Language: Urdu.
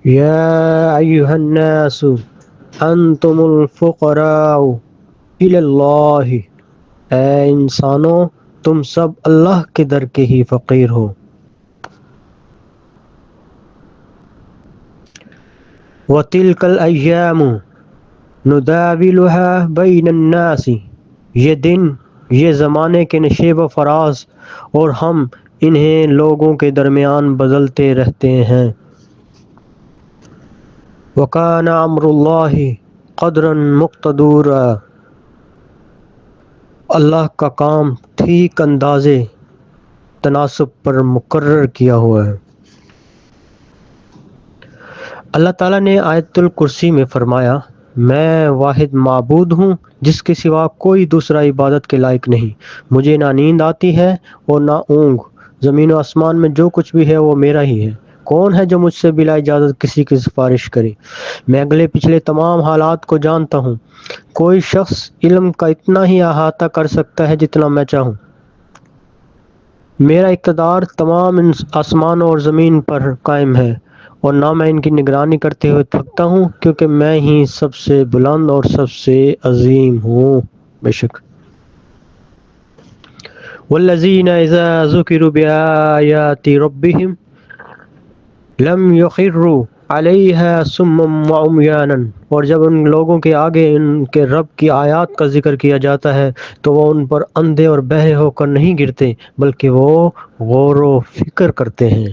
یا ایہا الناس انتم الفقراء الی اللہ، اے انسانوں تم سب اللہ کے در کے ہی فقیر ہو۔ وَتِلْكَ الْأَيَّامُ نُدَاوِلُهَا بَيْنَ النَّاسِ، یہ دن، یہ زمانے کے نشیب و فراز اور ہم انہیں لوگوں کے درمیان بدلتے رہتے ہیں۔ وَكَانَ أَمْرُ اللَّهِ قَدْرًا مَقْدُورًا، اللہ کا کام ٹھیک اندازے تناسب پر مقرر کیا ہوا ہے۔ اللہ تعالیٰ نے آیت الکرسی میں فرمایا، میں واحد معبود ہوں جس کے سوا کوئی دوسرا عبادت کے لائق نہیں، مجھے نہ نیند آتی ہے اور نہ اونگ، زمین و آسمان میں جو کچھ بھی ہے وہ میرا ہی ہے، کون ہے جو مجھ سے بلا اجازت کسی کی سفارش کرے، میں اگلے پچھلے تمام حالات کو جانتا ہوں، کوئی شخص علم کا اتنا ہی احاطہ کر سکتا ہے جتنا میں چاہوں، میرا اقتدار تمام آسمان اور زمین پر قائم ہے اور نہ میں ان کی نگرانی کرتے ہوئے تھکتا ہوں کیونکہ میں ہی سب سے بلند اور سب سے عظیم ہوں۔ بے شک والذین اذا ذکروا بآیات ربہم لم یخروا علیہا صما وعمیانا، اور جب ان لوگوں کے آگے ان کے رب کی آیات کا ذکر کیا جاتا ہے تو وہ ان پر اندھے اور بہرے ہو کر نہیں گرتے بلکہ وہ غور و فکر کرتے ہیں۔